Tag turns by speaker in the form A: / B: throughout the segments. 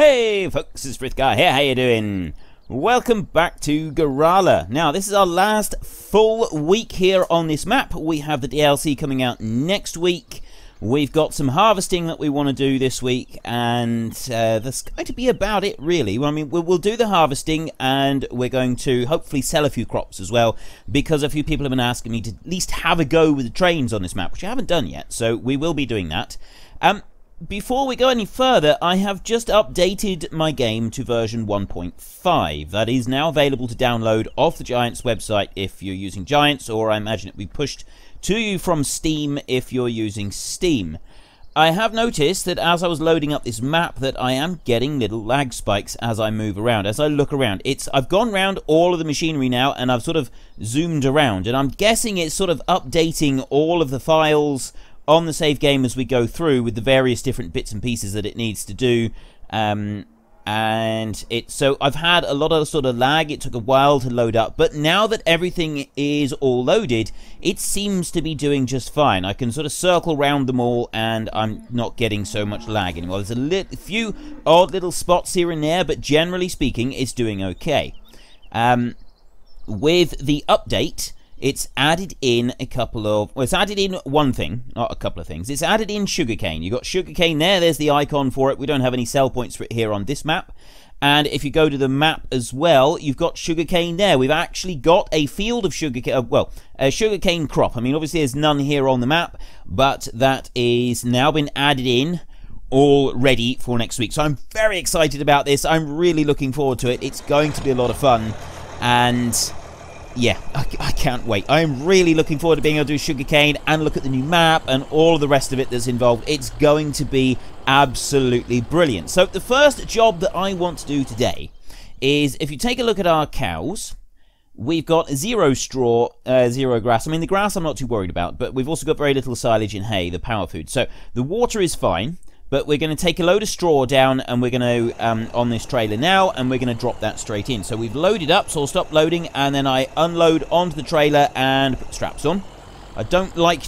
A: Hey folks, it's Frithgar here, how you doing? Welcome back to Gorale. Now, this is our last full week here on this map. We have the DLC coming out next week. We've got some harvesting that we want to do this week, and that's going to be about it, really. I mean, we'll do the harvesting, and we're going to hopefully sell a few crops as well, because a few people have been asking me to at least have a go with the trains on this map, which I haven't done yet, so we will be doing that. Before we go any further, I have just updated my game to version 1.5. That is now available to download off the Giants website if you're using Giants, or I imagine it will be pushed to you from Steam if you're using Steam. I have noticed that as I was loading up this map that I am getting little lag spikes as I move around, as I look around. I've gone around all of the machinery now and I've sort of zoomed around, and I'm guessing it's sort of updating all of the files on the save game as we go through with the various different bits and pieces that it needs to do. So I've had a lot of sort of lag. It took a while to load up, but now that everything is all loaded, it seems to be doing just fine. I can sort of circle around them all and I'm not getting so much lag anymore. There's a few odd little spots here and there, but generally speaking it's doing okay. With the update, it's added in it's added in one thing, not a couple of things. It's added in sugarcane. You've got sugarcane there, there's the icon for it. We don't have any sell points for it here on this map. And if you go to the map as well, you've got sugarcane there. We've actually got a field of sugarcane, a sugarcane crop. I mean, obviously there's none here on the map, but that is now been added in, all ready for next week. So I'm very excited about this. I'm really looking forward to it. It's going to be a lot of fun, and yeah, I can't wait. I'm really looking forward to being able to do sugarcane and look at the new map and all of the rest of it that's involved. It's going to be absolutely brilliant. So the first job that I want to do today is, if you take a look at our cows, we've got 0 straw, 0 grass. I mean, the grass I'm not too worried about, but we've also got very little silage and hay, the power food. So the water is fine, but we're going to take a load of straw down, and we're going to, on this trailer now, and we're going to drop that straight in. So we've loaded up, so I'll stop loading, and then I unload onto the trailer and put the straps on. I don't like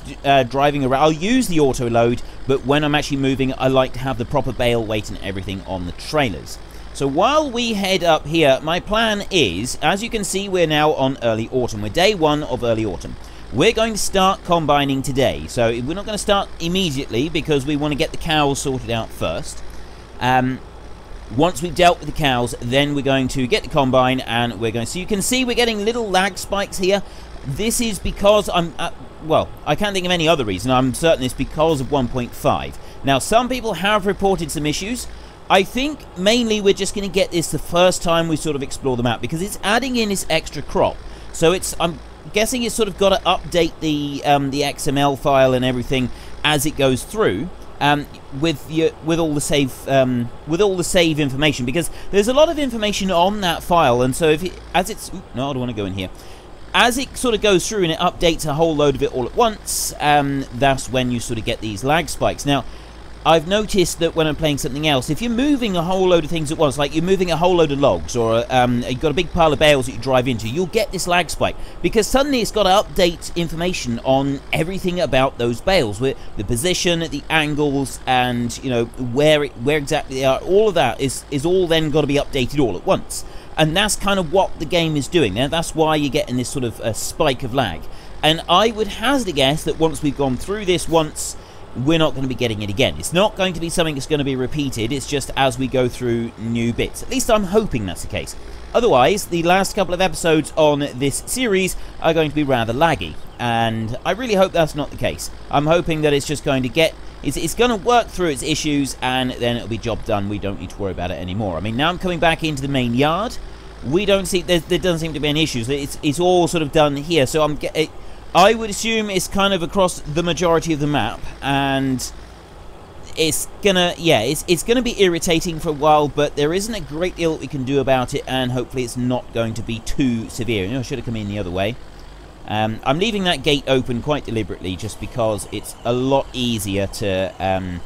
A: driving around. I'll use the auto load, but when I'm actually moving, I like to have the proper bale weight and everything on the trailers. So while we head up here, my plan is, as you can see, we're now on early autumn. We're day 1 of early autumn. We're going to start combining today, so we're not going to start immediately because we want to get the cows sorted out first. Once we've dealt with the cows, then we're going to get the combine, and we're going to... So you can see we're getting little lag spikes here. This is because well, I can't think of any other reason. I'm certain it's because of 1.5. Now, some people have reported some issues. I think mainly we're just going to get this the first time we sort of explore the map, because it's adding in this extra crop. So I'm guessing it's sort of got to update the XML file and everything as it goes through, with all the save information, because there's a lot of information on that file, and so if it, as it's no, I don't want to go in here. As it sort of goes through and it updates a whole load of it all at once, that's when you sort of get these lag spikes. Now, I've noticed that when I'm playing something else, if you're moving a whole load of things at once, like you're moving a whole load of logs, or you've got a big pile of bales that you drive into, you'll get this lag spike, because suddenly it's got to update information on everything about those bales, with the position, the angles, and you know where exactly they are. All of that is all then got to be updated all at once, and that's kind of what the game is doing there. That's why you're getting this sort of a spike of lag. And I would hazard a guess that once we've gone through this once, we're not going to be getting it again. It's not going to be something that's going to be repeated. It's just as we go through new bits. At least I'm hoping that's the case. Otherwise, the last couple of episodes on this series are going to be rather laggy, and I really hope that's not the case. I'm hoping that it's just going to get... It's going to work through its issues, and then it'll be job done. We don't need to worry about it anymore. I mean, now I'm coming back into the main yard. We don't see... There doesn't seem to be any issues. It's all sort of done here, so I would assume it's kind of across the majority of the map, and it's gonna be irritating for a while, but there isn't a great deal that we can do about it, and hopefully it's not going to be too severe. You know, I should have come in the other way. I'm leaving that gate open quite deliberately, just because it's a lot easier to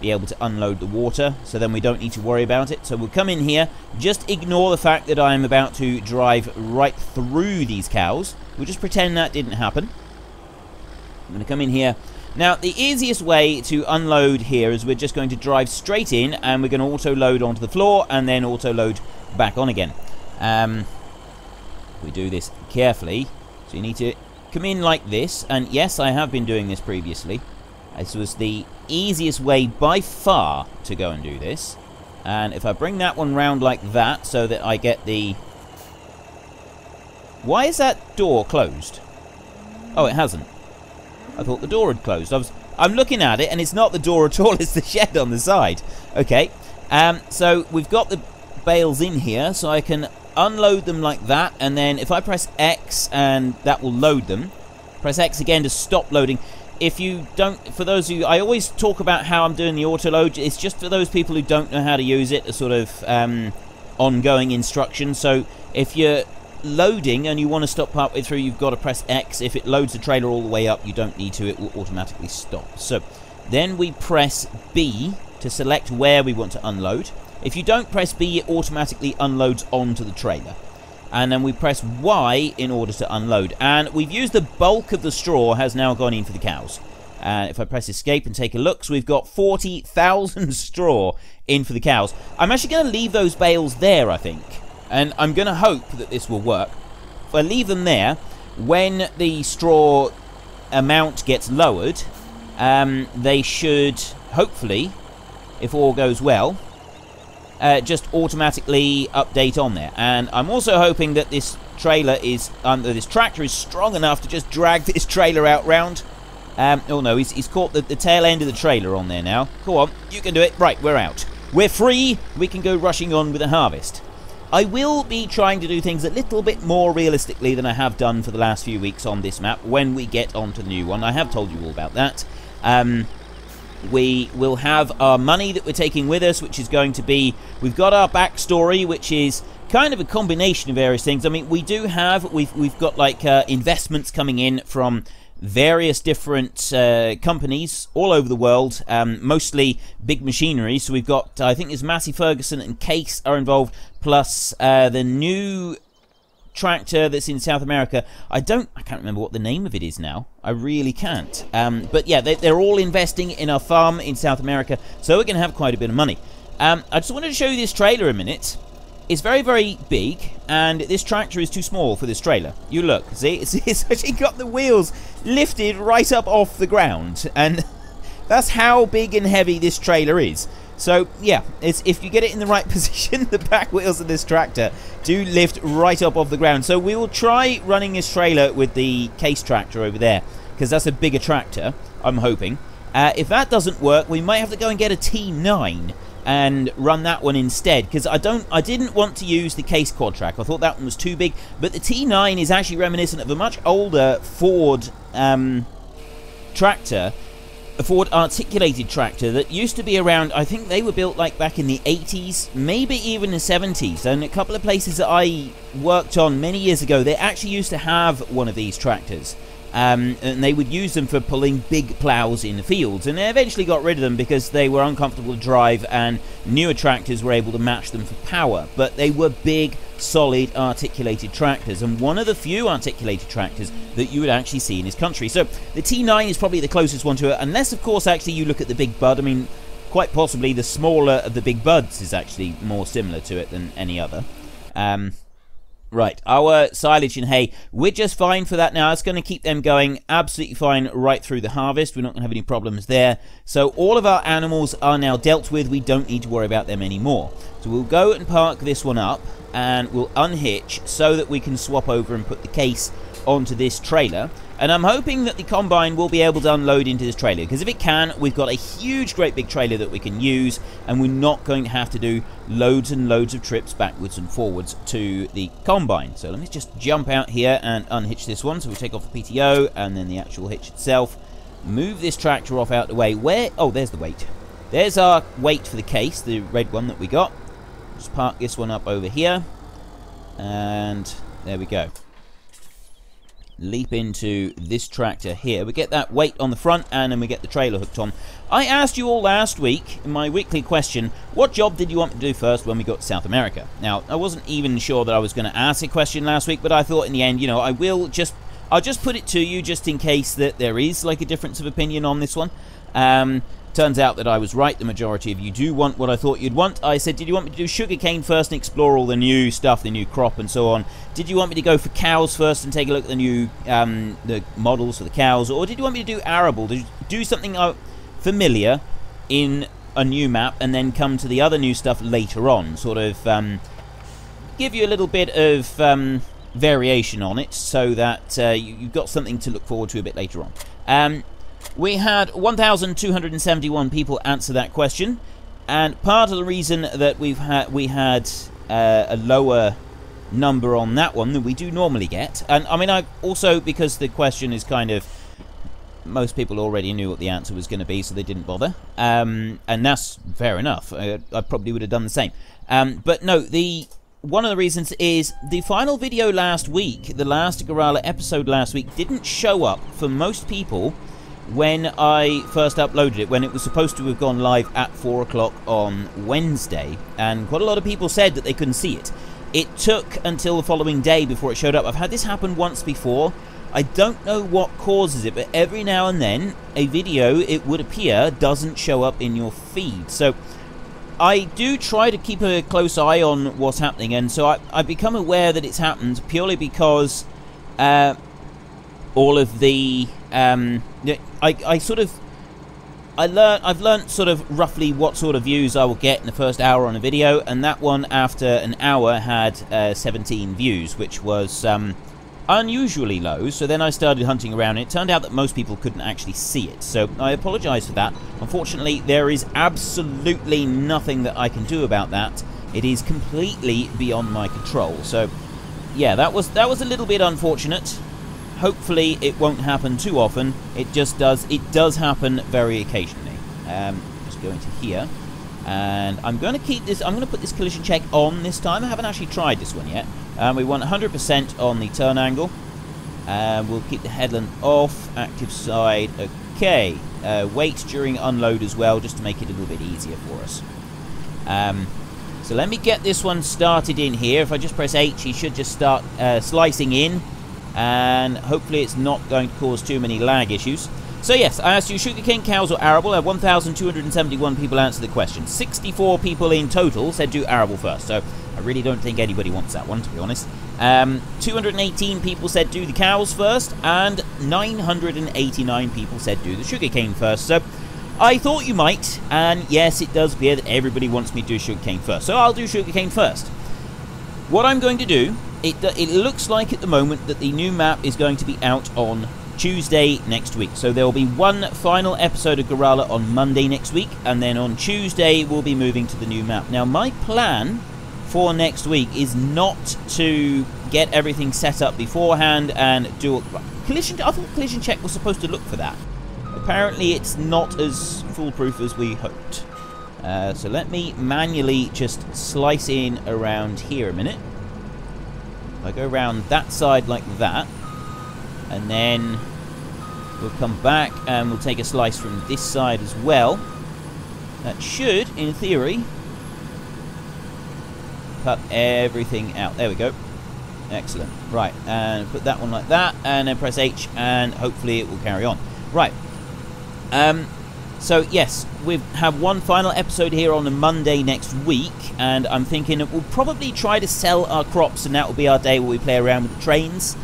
A: be able to unload the water, so then we don't need to worry about it. So we'll come in here, just ignore the fact that I'm about to drive right through these cows. We'll just pretend that didn't happen. I'm going to come in here, Now, the easiest way to unload here is we're just going to drive straight in, and we're going to auto-load onto the floor, and then auto-load back on again. We do this carefully, so you need to come in like this, and yes, I have been doing this previously. This was the easiest way by far to go and do this. And if I bring that one round like that, so that I get the... Why is that door closed? Oh, it hasn't. I thought the door had closed. I'm looking at it, and it's not the door at all, it's the shed on the side. Okay, so we've got the bales in here, so I can unload them like that, and then if I press X, and that will load them. Press X again to stop loading. If you don't, for those of you, I always talk about how I'm doing the auto load. It's just for those people who don't know how to use it, a sort of ongoing instruction. So if you're loading and you want to stop partway through, you've got to press X. If it loads the trailer all the way up, you don't need to. It will automatically stop. So then we press B to select where we want to unload. If you don't press B, it automatically unloads onto the trailer. And then we press Y in order to unload. And we've used the bulk of the straw has now gone in for the cows. If I press escape and take a look, so we've got 40,000 straw in for the cows. I'm actually going to leave those bales there, I think. And I'm going to hope that this will work. If I leave them there, when the straw amount gets lowered, they should, hopefully, if all goes well, just automatically update on there. And I'm also hoping that this trailer is, this tractor is strong enough to just drag this trailer out round. Oh no, he's caught the tail end of the trailer on there now. Go on, you can do it. Right, we're out. We're free. We can go rushing on with the harvest. I will be trying to do things a little bit more realistically than I have done for the last few weeks on this map when we get onto the new one. I have told you all about that. We will have our money that we're taking with us, which is going to be, we've got our backstory, which is kind of a combination of various things. I mean, we do have, we've got like investments coming in from various different companies all over the world, mostly big machinery. So we've got, I think it's Massey Ferguson and Case are involved, plus the new tractor that's in South America. I can't remember what the name of it is now. I really can't. But yeah, they're all investing in our farm in South America, so we're going to have quite a bit of money. I just wanted to show you this trailer a minute. It's very, very big, and this tractor is too small for this trailer. You look, see? It's actually got the wheels lifted right up off the ground, and that's how big and heavy this trailer is. So, yeah, if you get it in the right position, the back wheels of this tractor do lift right up off the ground. So we will try running this trailer with the Case tractor over there, because that's a bigger tractor, I'm hoping. If that doesn't work, we might have to go and get a T9 and run that one instead, because I didn't want to use the Case quad track. I thought that one was too big, but the T9 is actually reminiscent of a much older Ford tractor, a Ford articulated tractor that used to be around, I think they were built like back in the 80s, maybe even the 70s, and a couple of places that I worked on many years ago, they actually used to have one of these tractors. And they would use them for pulling big plows in the fields, and they eventually got rid of them because they were uncomfortable to drive, and newer tractors were able to match them for power. But they were big, solid, articulated tractors, and one of the few articulated tractors that you would actually see in this country. So the T9 is probably the closest one to it, unless of course actually you look at the Big Bud. I mean, quite possibly the smaller of the Big Buds is actually more similar to it than any other. Right, our silage and hay, we're just fine for that now. It's going to keep them going absolutely fine right through the harvest. We're not going to have any problems there. So all of our animals are now dealt with. We don't need to worry about them anymore. So we'll go and park this one up, and we'll unhitch so that we can swap over and put the Case onto this trailer. And I'm hoping that the combine will be able to unload into this trailer, because if it can, we've got a huge, great big trailer that we can use, and we're not going to have to do loads and loads of trips backwards and forwards to the combine. So let me just jump out here and unhitch this one. So we take off the PTO and then the actual hitch itself. Move this tractor off out the way. Where? Oh, there's the weight. There's our weight for the Case, the red one that we got. Just park this one up over here, and there we go. Leap into this tractor here. We get that weight on the front, and then we get the trailer hooked on. I asked you all last week in my weekly question, what job did you want me to do first when we got to South America? Now, I wasn't even sure that I was going to ask a question last week, but I thought in the end, you know, I will just I'll just put it to you just in case that there is like a difference of opinion on this one. Turns out that I was right. The majority of you do want what I thought you'd want. I said, did you want me to do sugarcane first and explore all the new stuff, the new crop and so on? Did you want me to go for cows first and take a look at the new the models for the cows? Or did you want me to do arable, to do something familiar in a new map and then come to the other new stuff later on? Sort of give you a little bit of variation on it so that you've got something to look forward to a bit later on. We had 1,271 people answer that question, and part of the reason that we had a lower number on that one than we do normally get, and I mean, I also, because the question is kind of, most people already knew what the answer was going to be, so they didn't bother, and that's fair enough. I probably would have done the same, but no, one of the reasons is the final video last week, the last Gorale episode last week, didn't show up for most people when I first uploaded it, when it was supposed to have gone live at 4 o'clock on Wednesday, and quite a lot of people said that they couldn't see it. It took until the following day before it showed up. I've had this happen once before. I don't know what causes it, but every now and then a video, it would appear, doesn't show up in your feed. So I do try to keep a close eye on what's happening, and so I've become aware that it's happened purely because all of the I've learnt sort of roughly what sort of views I will get in the first hour on a video, and that one after an hour had 17 views, which was unusually low. So then I started hunting around, and it turned out that most people couldn't actually see it, so I apologise for that. Unfortunately, there is absolutely nothing that I can do about that. It is completely beyond my control. So yeah, that was a little bit unfortunate. Hopefully it won't happen too often. It does happen very occasionally. Just going to here, and I'm going to keep this. I'm going to put this collision check on this time. I haven't actually tried this one yet. We want 100% on the turn angle. We'll keep the headland off. Active side. Okay. Wait during unload as well, just to make it a little bit easier for us. So let me get this one started in here. If I just press H, he should just start slicing in. And hopefully it's not going to cause too many lag issues. So yes, I asked you sugarcane, cows or arable. I had 1,271 people answer the question. 64 people in total said do arable first, so I really don't think anybody wants that one, to be honest. 218 people said do the cows first, and 989 people said do the sugarcane first. So I thought you might, and yes, it does appear that everybody wants me to do sugarcane first, so I'll do sugarcane first. What I'm going to do, it looks like at the moment that the new map is going to be out on Tuesday next week. So there will be one final episode of Gorale on Monday next week, and then on Tuesday we'll be moving to the new map. Now my plan for next week is not to get everything set up beforehand and do collision. I thought collision check was supposed to look for that. Apparently it's not as foolproof as we hoped. So let me manually just slice in around here a minute. I go around that side like that, and then we'll come back and we'll take a slice from this side as well. That should, in theory, cut everything out. There we go. Excellent. Right, and put that one like that, and then press H, and hopefully it will carry on. Right. So yes, we have one final episode here on a Monday next week, and I'm thinking that we'll probably try to sell our crops, and that will be our day where we play around with the trains.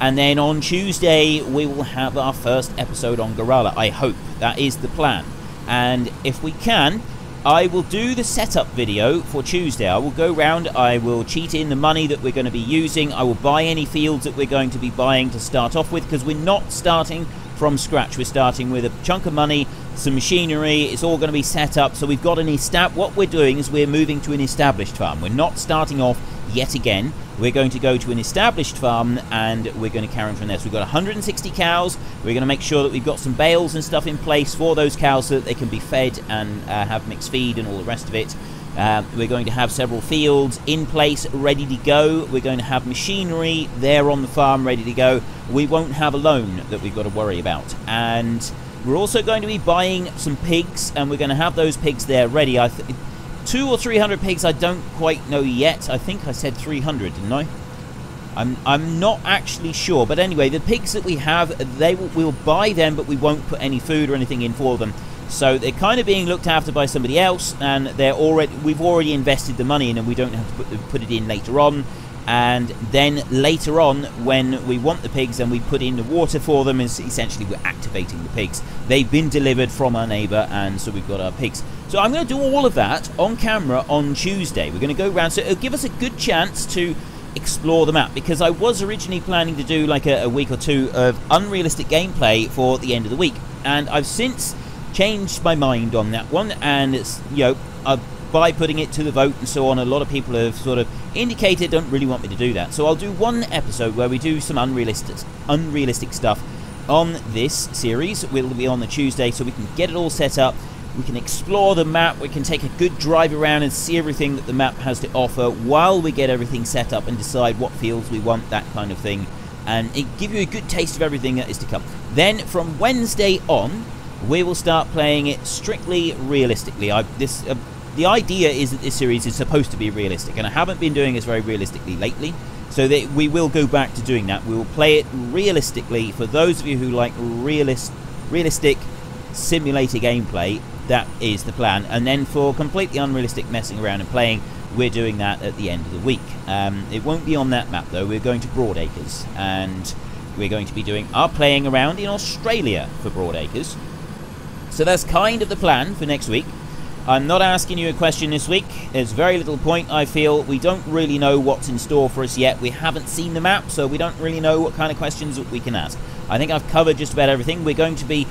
A: And then on Tuesday we will have our first episode on Gorale. I hope that is the plan, and if we can, I will do the setup video for Tuesday. I will go round, I will cheat in the money that we're going to be using, I will buy any fields that we're going to be buying to start off with, because we're not starting from scratch. We're starting with a chunk of money, some machinery. It's all going to be set up, so we've got an what we're doing is we're moving to an established farm. We're not starting off yet again. We're going to go to an established farm, and we're going to carry on from there. So we've got 160 cows. We're going to make sure that we've got some bales and stuff in place for those cows so that they can be fed and have mixed feed and all the rest of it. We're going to have several fields in place, ready to go. We're going to have machinery there on the farm, ready to go. We won't have a loan that we've got to worry about. And we're also going to be buying some pigs, and we're going to have those pigs there ready. 200 or 300 pigs, I don't quite know yet. I think I said 300, didn't I? I'm not actually sure, but anyway, the pigs that we have, we'll buy them, but we won't put any food or anything in for them. So they're kind of being looked after by somebody else, and we've already invested the money in, and we don't have to put it in later on. And then later on, when we want the pigs and we put in the water for them, is essentially we're activating the pigs. They've been delivered from our neighbour, and so we've got our pigs. So I'm going to do all of that on camera on Tuesday. We're going to go around, so it'll give us a good chance to explore the map, because I was originally planning to do like a week or two of unrealistic gameplay for the end of the week, and I've since changed my mind on that one, and it's, you know, by putting it to the vote and so on, a lot of people have sort of indicated don't really want me to do that. So I'll do one episode where we do some unrealistic stuff on this series. We'll be on the Tuesday, so we can get it all set up. We can explore the map, we can take a good drive around and see everything that the map has to offer while we get everything set up and decide what fields we want, that kind of thing. And it give you a good taste of everything that is to come. Then from Wednesday on, we will start playing it strictly realistically. The idea is that this series is supposed to be realistic, and I haven't been doing this very realistically lately, so that we will go back to doing that. We will play it realistically. For those of you who like realistic simulator gameplay, that is the plan. And then for completely unrealistic messing around and playing, we're doing that at the end of the week. It won't be on that map though. We're going to Broadacres, and we're going to be doing our playing around in Australia for Broadacres. So that's kind of the plan for next week. I'm not asking you a question this week. There's very little point, I feel. We don't really know what's in store for us yet. We haven't seen the map, so we don't really know what kind of questions we can ask. I think I've covered just about everything. We're going to be...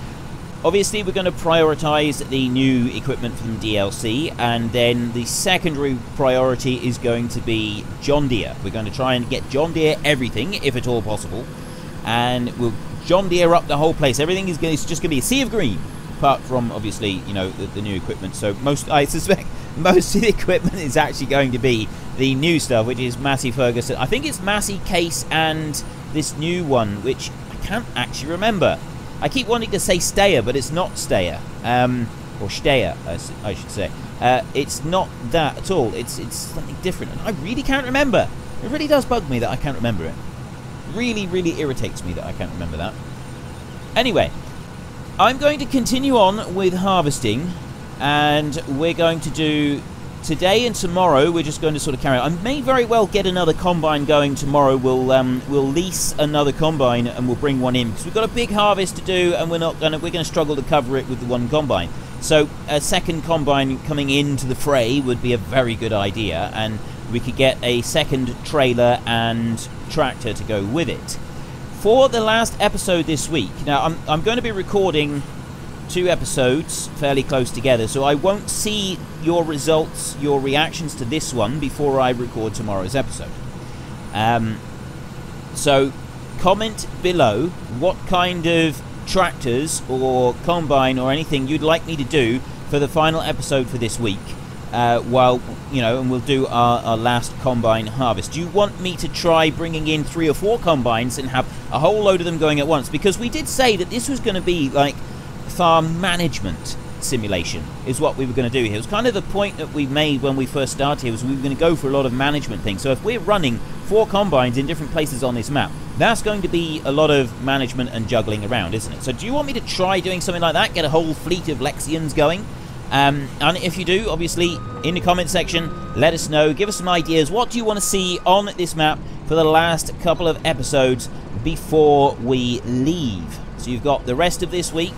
A: Obviously, we're going to prioritise the new equipment from DLC, and then the secondary priority is going to be John Deere. We're going to try and get John Deere everything, if at all possible, and we'll John Deere up the whole place. Everything is just going to be a sea of green, apart from, obviously, you know, the new equipment. So I suspect most of the equipment is actually going to be the new stuff, which is Massey Ferguson. I think it's Massey Case and this new one, which I can't actually remember. I keep wanting to say Stayer, but it's not Stayer. Or Stayer, I should say. It's not that at all. It's something different. And I really can't remember. It really does bug me that I can't remember it. Really, really irritates me that I can't remember that. Anyway, I'm going to continue on with harvesting. And we're going to do... Today and tomorrow, we're just going to sort of carry on. I may very well get another combine going tomorrow. We'll lease another combine and we'll bring one in, because we've got a big harvest to do, and we're going to struggle to cover it with the one combine. So a second combine coming into the fray would be a very good idea, and we could get a second trailer and tractor to go with it. For the last episode this week, now I'm going to be recording 2 episodes fairly close together, so I won't see your results, your reactions to this one before I record tomorrow's episode. So comment below what kind of tractors or combine or anything you'd like me to do for the final episode for this week, while, you know, and we'll do our last combine harvest. Do you want me to try bringing in 3 or 4 combines and have a whole load of them going at once? Because we did say that this was going to be like farm management simulation is what we were going to do here. It was kind of the point that we made when we first started here, was we were going to go for a lot of management things. So if we're running 4 combines in different places on this map, that's going to be a lot of management and juggling around, isn't it? So do you want me to try doing something like that, get a whole fleet of Lexians going? And if you do, obviously, in the comment section, let us know. Give us some ideas. What do you want to see on this map for the last couple of episodes before we leave? So you've got the rest of this week.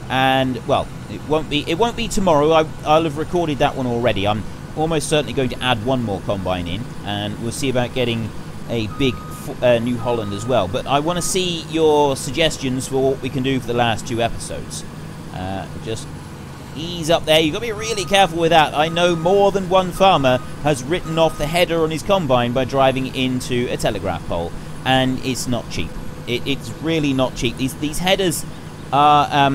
A: And, well, it won't be tomorrow. I'll have recorded that one already. I'm almost certainly going to add one more combine in, and we'll see about getting a big New Holland as well. But I want to see your suggestions for what we can do for the last 2 episodes. Just ease up there. You've got to be really careful with that. I know more than one farmer has written off the header on his combine by driving into a telegraph pole, and it's not cheap. It's really not cheap. These headers are...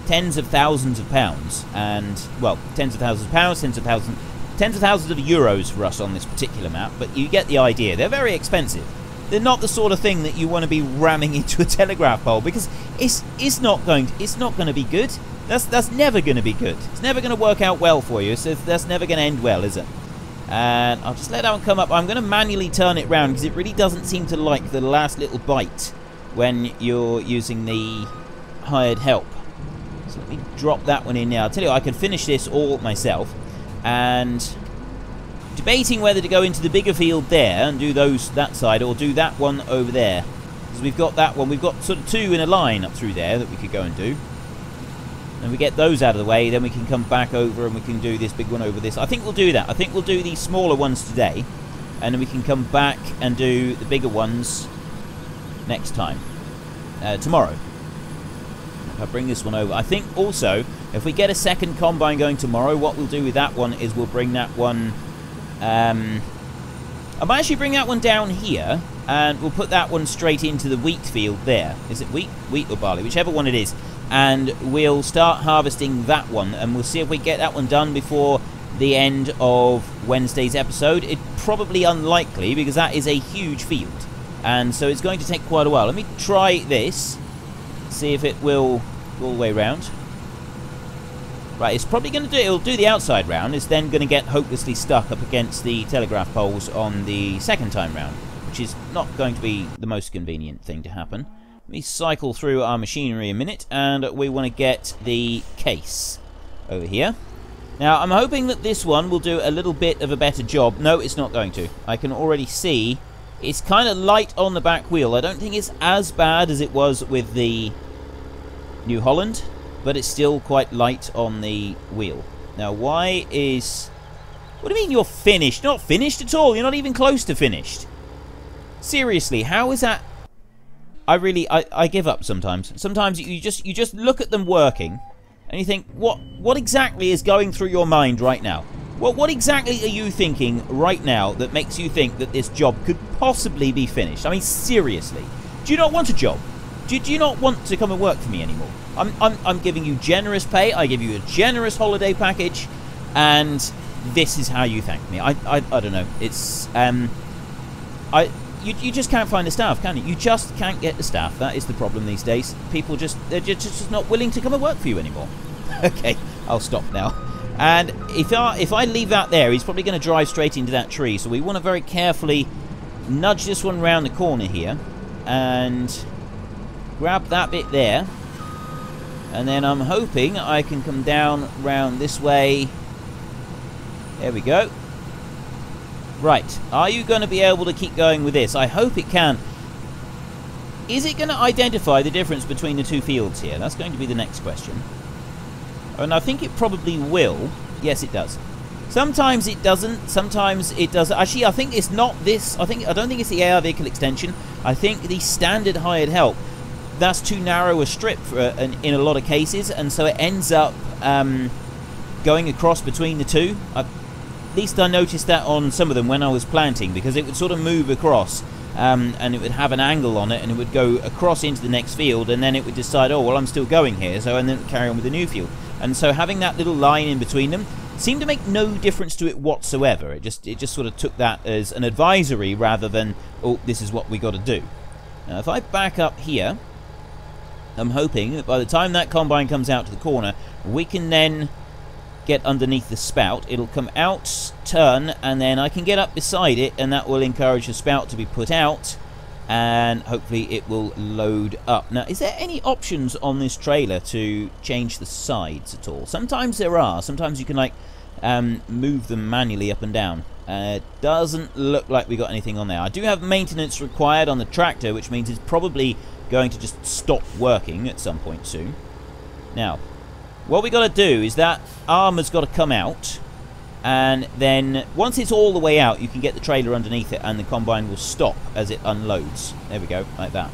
A: tens of thousands of pounds, and, well, tens of thousands of pounds, tens of thousands of euros for us on this particular map, but you get the idea. They're very expensive. They're not the sort of thing that you want to be ramming into a telegraph pole, because it's not going to be good. That's never going to be good. It's never going to work out well for you, so that's never going to end well, is it? And I'll just let that one come up. I'm going to manually turn it round because it really doesn't seem to like the last little bite when you're using the hired help. So let me drop that one in now. I'll tell you, I can finish this all myself. And debating whether to go into the bigger field there and do that side, or do that one over there. Because we've got that one. We've got sort of two in a line up through there that we could go and do. And we get those out of the way, then we can come back over and we can do this big one over this. I think we'll do that. I think we'll do these smaller ones today, and then we can come back and do the bigger ones next time. Tomorrow. If I bring this one over. I think also, if we get a second combine going tomorrow, what we'll do with that one is we'll bring that one... I might actually bring that one down here, and we'll put that one straight into the wheat field there. Is it wheat? Wheat or barley? Whichever one it is. And we'll start harvesting that one, and we'll see if we get that one done before the end of Wednesday's episode. It's probably unlikely, because that is a huge field, and so it's going to take quite a while. Let me try this, see if it will go all the way around. Right, it's probably going to do, it'll do the outside round. It's then going to get hopelessly stuck up against the telegraph poles on the second time round, which is not going to be the most convenient thing to happen. Let me cycle through our machinery a minute, and we want to get the case over here. Now, I'm hoping that this one will do a little bit of a better job. No, it's not going to. I can already see it's kind of light on the back wheel. I don't think it's as bad as it was with the New Holland, but it's still quite light on the wheel. Now, why is... What do you mean you're finished? Not finished at all. You're not even close to finished. Seriously, how is that... I give up sometimes. Sometimes you just look at them working, and you think, what exactly is going through your mind right now? What exactly are you thinking right now that makes you think that this job could possibly be finished? I mean, seriously, do you not want a job? Do you not want to come and work for me anymore? I'm giving you generous pay. I give you a generous holiday package, and this is how you thank me. I don't know. It's You just can't find the staff, can you? You just can't get the staff. That is the problem these days. People they're just not willing to come and work for you anymore. Okay, I'll stop now. And if I leave that there, he's probably going to drive straight into that tree. So we want to very carefully nudge this one round the corner here and grab that bit there. And then I'm hoping I can come down round this way. There we go. Right, are you going to be able to keep going with this? I hope it can. Is it going to identify the difference between the two fields here? That's going to be the next question. And I think it probably will. Yes, it does. Sometimes it doesn't. Sometimes it does. Actually, I think it's not this. I don't think it's the AR vehicle extension. I think the standard hired help. That's too narrow a strip for, in a lot of cases, and so it ends up going across between the two. At least I noticed that on some of them when I was planting, because it would sort of move across, and it would have an angle on it, and it would go across into the next field, and then it would decide, oh, well, I'm still going here, so, and then carry on with the new field. And so having that little line in between them seemed to make no difference to it whatsoever. It just sort of took that as an advisory rather than, oh, this is what we got to do. Now, if I back up here, I'm hoping that by the time that combine comes out to the corner, we can then get underneath the spout. It'll come out, turn, and then I can get up beside it, and that will encourage the spout to be put out, and hopefully it will load up. Now, is there any options on this trailer to change the sides at all? Sometimes there are. Sometimes you can, like, move them manually up and down. It doesn't look like we got anything on there. I do have maintenance required on the tractor, which means it's probably going to just stop working at some point soon. Now, what we got to do is that arm has got to come out, and then once it's all the way out, you can get the trailer underneath it, and the combine will stop as it unloads. There we go, like that.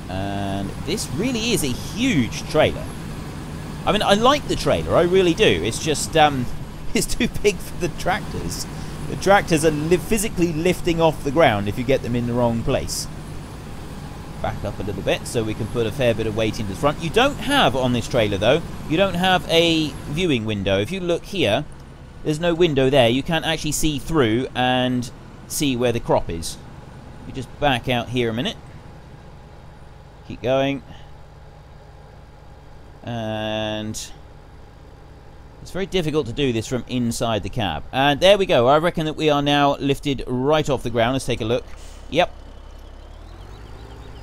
A: And this really is a huge trailer. I mean, I like the trailer, I really do. It's just, it's too big for the tractors. The tractors are physically lifting off the ground if you get them in the wrong place. Back up a little bit so we can put a fair bit of weight into the front. You don't have, on this trailer though, you don't have a viewing window. If you look here, there's no window there. You can't actually see through and see where the crop is. You just back out here a minute. Keep going. And It's very difficult to do this from inside the cab. And there we go. I reckon that we are now lifted right off the ground. Let's take a look. Yep.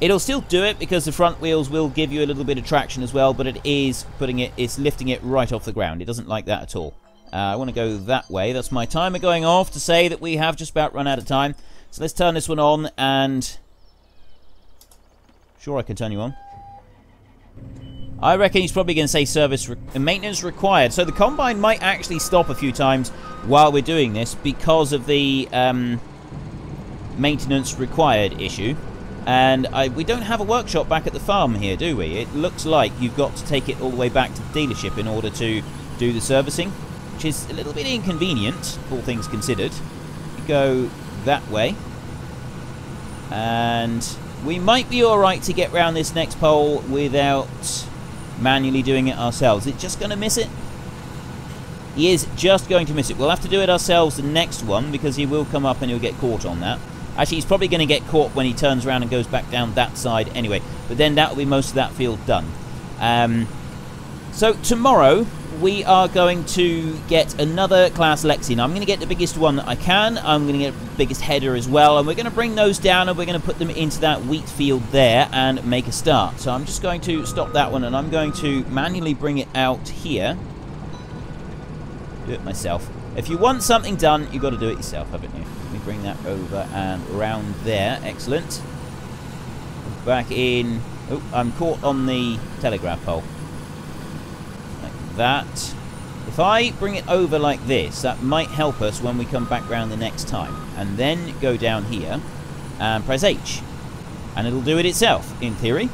A: It'll still do it because the front wheels will give you a little bit of traction as well, but it's lifting it right off the ground. It doesn't like that at all. I want to go that way. That's my timer going off to say that we have just about run out of time. So let's turn this one on and... Sure, I can turn you on. I reckon he's probably going to say service and maintenance required. So the combine might actually stop a few times while we're doing this because of the maintenance required issue. And we don't have a workshop back at the farm here, do we? It looks like you've got to take it all the way back to the dealership in order to do the servicing, which is a little bit inconvenient, all things considered. You go that way. And we might be alright to get round this next pole without manually doing it ourselves. Is it just going to miss it? He is just going to miss it. We'll have to do it ourselves the next one because he will come up and he'll get caught on that. Actually, he's probably going to get caught when he turns around and goes back down that side anyway. But then that will be most of that field done. So tomorrow we are going to get another class Lexi. Now, I'm going to get the biggest one that I can. I'm going to get the biggest header as well. And we're going to bring those down and we're going to put them into that wheat field there and make a start. So I'm just going to stop that one and I'm going to manually bring it out here. Do it myself. If you want something done, you've got to do it yourself, haven't you? Let me bring that over and around there. Excellent. Back in. Oh, I'm caught on the telegraph pole. Like that. If I bring it over like this, that might help us when we come back round the next time. And then go down here and press H. And it'll do it itself, in theory.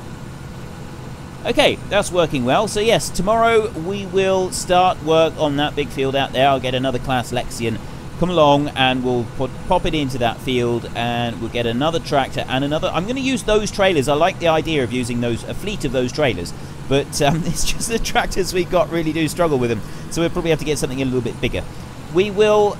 A: Okay, that's working well. So yes, tomorrow we will start work on that big field out there. I'll get another class Lexian come along and we'll pop it into that field and we'll get another tractor and another... I'm going to use those trailers. I like the idea of using a fleet of those trailers. But it's just the tractors we've got really do struggle with them. So we'll probably have to get something a little bit bigger. We will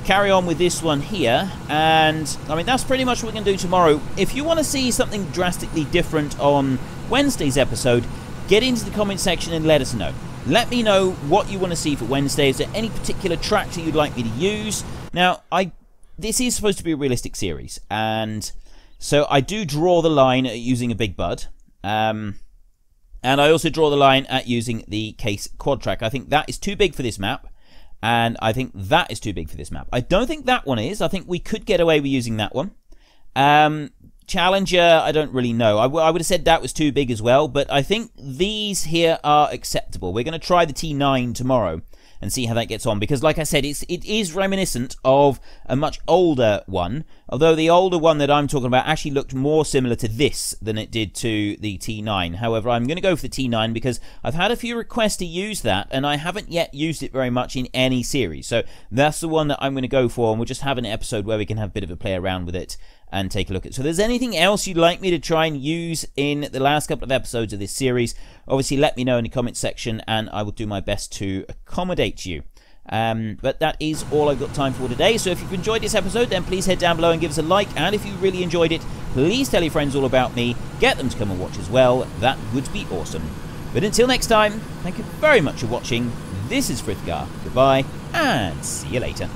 A: carry on with this one here. And, I mean, that's pretty much what we're going to do tomorrow. If you want to see something drastically different on Wednesday's episode, get into the comment section and let us know. Let me know what you want to see for Wednesday. Is there any particular tractor you'd like me to use? Now, this is supposed to be a realistic series, and so I do draw the line at using a big bud, and I also draw the line at using the case quad track. I think that is too big for this map, and I think that is too big for this map. I don't think that one is. I think we could get away with using that one. Challenger, I don't really know. I would have said that was too big as well, but I think these here are acceptable. We're going to try the T9 tomorrow and see how that gets on, because like I said, it is reminiscent of a much older one, although the older one that I'm talking about actually looked more similar to this than it did to the T9. However, I'm going to go for the T9 because I've had a few requests to use that, and I haven't yet used it very much in any series. So that's the one that I'm going to go for, and we'll just have an episode where we can have a bit of a play around with it and take a look at. So if there's anything else you'd like me to try and use in the last couple of episodes of this series, obviously let me know in the comment section and I will do my best to accommodate you. But that is all I've got time for today. So if you've enjoyed this episode, then please head down below and give us a like. And if you really enjoyed it, please tell your friends all about me. Get them to come and watch as well. That would be awesome. But until next time, thank you very much for watching. This is Frithgar. Goodbye, and see you later.